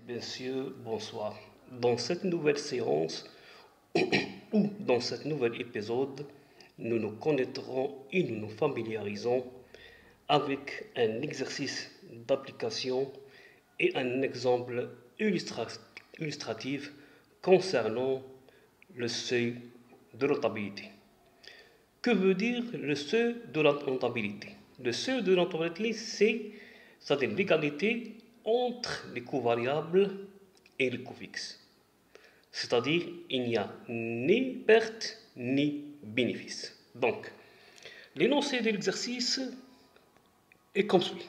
Messieurs, bonsoir. Dans cette nouvelle séance ou dans cet nouvel épisode, nous nous connaîtrons et nous nous familiarisons avec un exercice d'application et un exemple illustratif concernant le seuil de rentabilité. Que veut dire le seuil de la rentabilité? Le seuil de rentabilité, c'est-à-dire l'égalité entre les coûts variables et les coûts fixes. C'est-à-dire il n'y a ni perte ni bénéfice. Donc, l'énoncé de l'exercice est comme suit.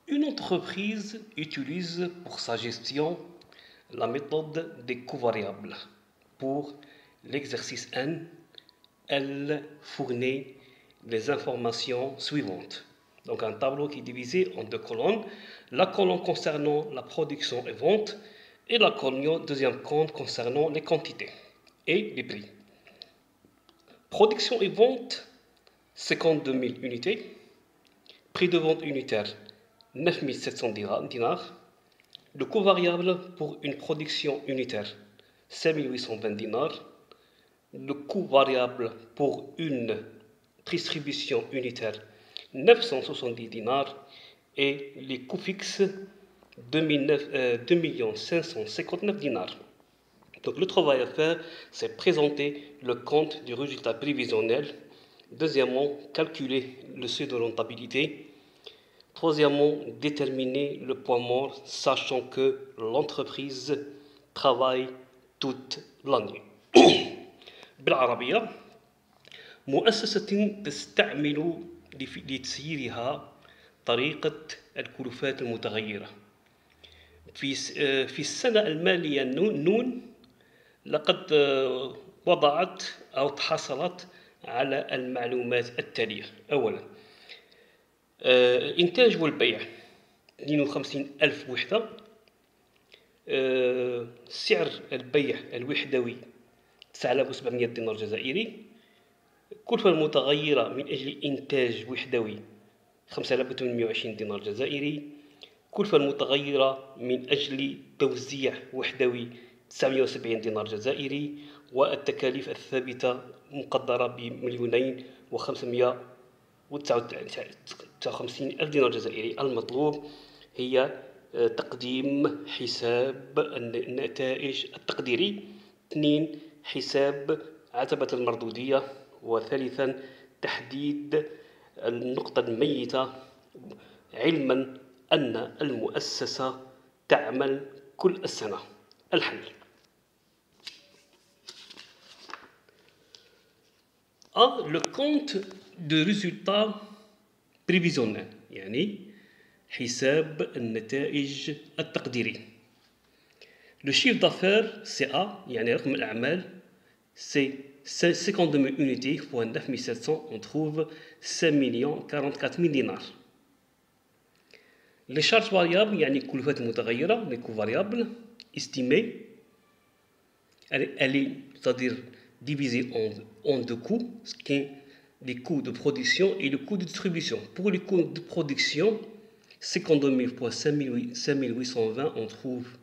Une entreprise utilise pour sa gestion la méthode des coûts variables. Pour l'exercice N, elle fournit les informations suivantes. Donc un tableau qui est divisé en deux colonnes. La colonne concernant la production et vente et la colonne deuxième colonne concernant les quantités et les prix. Production et vente, 52 000 unités. Prix de vente unitaire, 9 700 dinars. Le coût variable pour une production unitaire, 5 820 dinars. Le coût variable pour une distribution unitaire, 970 dinars. Et les coûts fixes, 2 559 dinars. Donc le travail à faire, c'est présenter le compte du résultat prévisionnel. Deuxièmement, calculer le seuil de rentabilité. Troisièmement, déterminer le point mort, sachant que l'entreprise travaille toute l'année. بالعربية مؤسسة تستعمل لتسييرها طريقة الكلفات المتغيرة في السنة المالية نون لقد وضعت أو تحصلت على المعلومات التالية. أولا، الإنتاج والبيع 52,000 وحدة. سعر البيع الوحدوي 9700 دينار جزائري. الكلفة المتغيرة من أجل إنتاج وحدوي 5820 دينار جزائري. الكلفة المتغيرة من أجل توزيع وحدوي 970 دينار جزائري. والتكاليف الثابتة مقدرة ب2,559,000 دينار جزائري. المطلوب هي تقديم حساب النتائج التقديري. 2. حساب عتبة المردودية. وثالثا تحديد النقطة الميتة، علما أن المؤسسة تعمل كل السنة. الحل: A. Le compte de résultat prévisionnel، يعني حساب النتائج التقديري. Le chiffre d'affaires CA، يعني رقم الأعمال، c'est 52 000 unités fois 9 700, on trouve 5 044 000 dinars. Les charges variables، يعني الكلفات المتغيرة، les coûts variables estimés، elle est, c'est-à-dire divisée en deux coûts, ce qui est les coûts de production et le coût de distribution. Pour les coûts de production, 52 000 fois 5 820, on trouve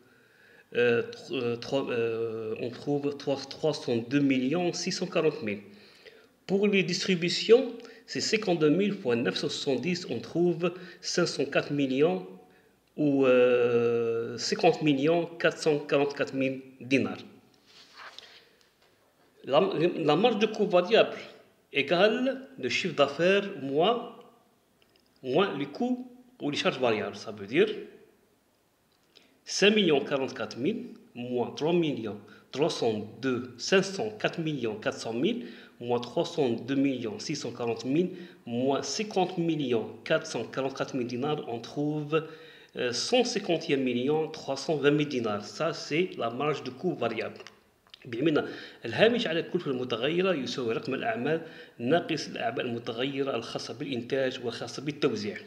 302 640 000. Pour les distributions, c'est 52 000 fois 970, on trouve 504 millions ou 50 444 000 dinars. La marge de coût variable égale le chiffre d'affaires moins les coûts ou les charges variables. Ça veut dire 5 044 000 moins 3 302 504 400 000 moins 302 640 000 moins 50 444 000 dinars, on trouve 151 320 000 dinars. Ça, c'est la marge de coût variable. بمعنى الهامش على الكلفة المتغيرة يساوي رقم الأعمال ناقص الأعباء المتغيرة الخاصة بالإنتاج والخاصة بالتوزيع،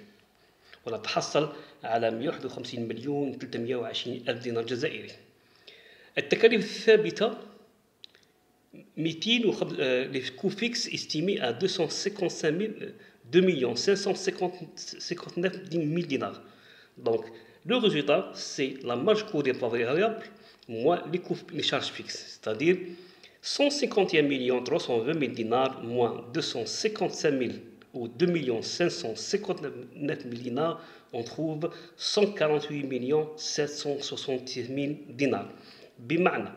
ونتحصل على 151 320 ألف دينار جزائري. التكاليف الثابتة 200 les coûts fixes estimés à 2 559 000 dinars. Donc Le résultat, c'est la marge coût des variables moins les charges fixes, c'est-à-dire 151 320 000 dinars moins 255 000 ou 2 559 000 dinars, on trouve 148 766 000 دينار. بمعنى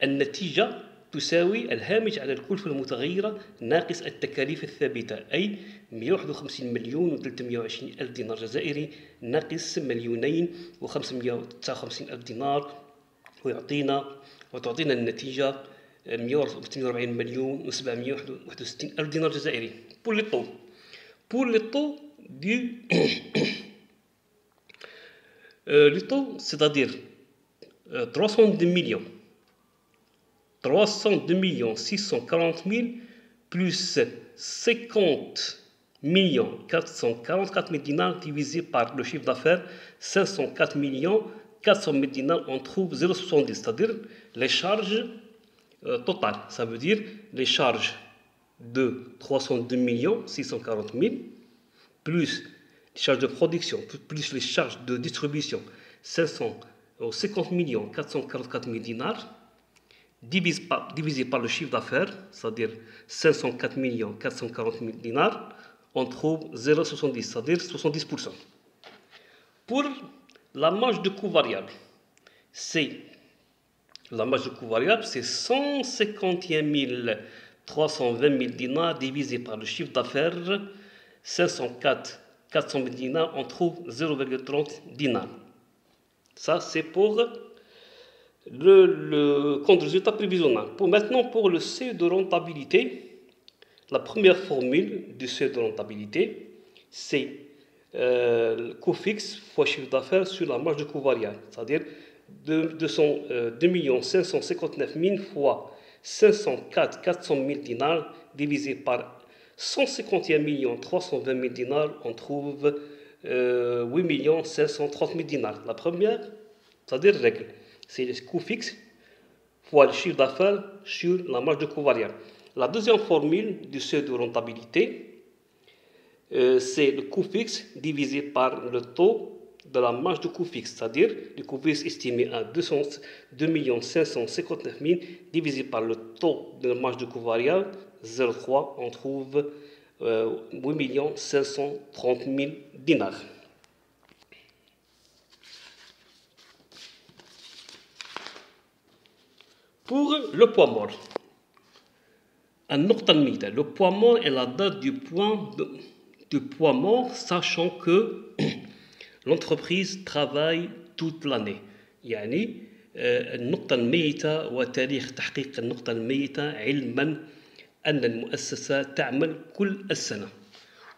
النتيجة تساوي الهامش على الكلفة المتغيرة ناقص التكاليف الثابتة، أي 151 مليون و320 ألف دينار جزائري ناقص 2,559 ألف دينار، وتعطينا النتيجة 148 مليون و761 ألف دينار جزائري. Pour le taux du le taux, c'est-à-dire 302 millions 640 000 plus 50 444 000 dinars divisé par le chiffre d'affaires 504 400 000 dinars, on trouve 0,70, c'est-à-dire les charges totales. Ça veut dire les charges de 302 640 000 plus les charges de production plus les charges de distribution 50 444 000 dinars divisé par le chiffre d'affaires, c'est-à-dire 504 440 000 dinars, on trouve 0,70, c'est-à-dire 70%. Pour la marge de coût variable, c'est 151 320 000 dinars divisé par le chiffre d'affaires 504 400 000 dinars, on trouve 0,30 dinars. Ça, c'est pour le compte résultat prévisionnel. Maintenant, pour le seuil de rentabilité, la première formule du seuil de rentabilité, c'est le coût fixe fois chiffre d'affaires sur la marge de coût variable, c'est-à-dire 2 559 000 fois 504 400 000 dinars divisé par 151 320 000 dinars, on trouve 8 530 000 dinars. La première, c'est-à-dire règle, c'est le coût fixe fois le chiffre d'affaires sur la marge de coût variable. La deuxième formule du seuil de rentabilité, c'est le coût fixe divisé par le taux de la marge de coût fixe, c'est-à-dire le coût fixe estimé à 2 559 000 divisé par le taux de la marge de coût variable 0,3, on trouve 8 530 000 dinars. Pour le poids mort, le poids mort est la date du poids mort, sachant que l'entreprise travaille toute l'année. يعني النقطة الميتة وتاريخ تحقيق النقطة الميتة علما أن المؤسسة تعمل كل السنة.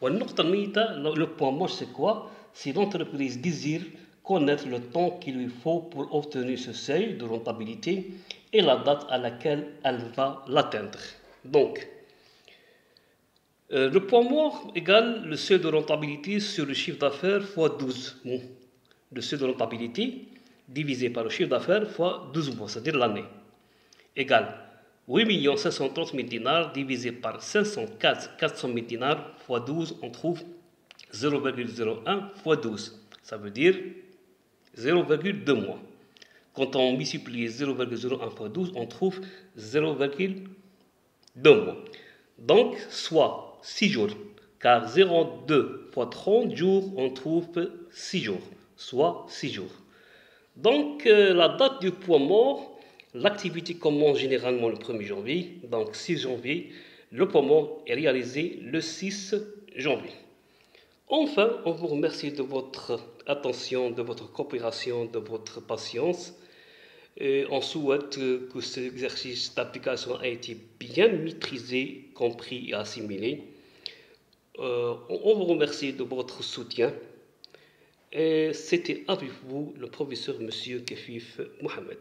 والنقطة الميتة, le point mort, c'est quoi? Si l'entreprise désire connaître le temps qu'il lui faut pour obtenir ce seuil de rentabilité et la date à laquelle elle va l'atteindre. Donc, le point mort égale le seuil de rentabilité sur le chiffre d'affaires fois 12 mois. Le seuil de rentabilité divisé par le chiffre d'affaires fois 12 mois, c'est-à-dire l'année, égale 8 530 000 dinars divisé par 504 400 000 dinars fois 12, on trouve 0,01 fois 12. Ça veut dire 0,2 mois. Quand on multiplie 0,01 fois 12, on trouve 0,2 mois. Donc, soit 6 jours, car 0,2 fois 30 jours, on trouve 6 jours, soit 6 jours. Donc, la date du poids mort, l'activité commence généralement le 1er janvier, donc 6 janvier, le poids mort est réalisé le 6 janvier. Enfin, on vous remercie de votre attention, de votre coopération, de votre patience. Et on souhaite que cet exercice d'application a été bien maîtrisé, compris et assimilé. On vous remercie de votre soutien. Et c'était avec vous le professeur Monsieur Kefif Mohamed.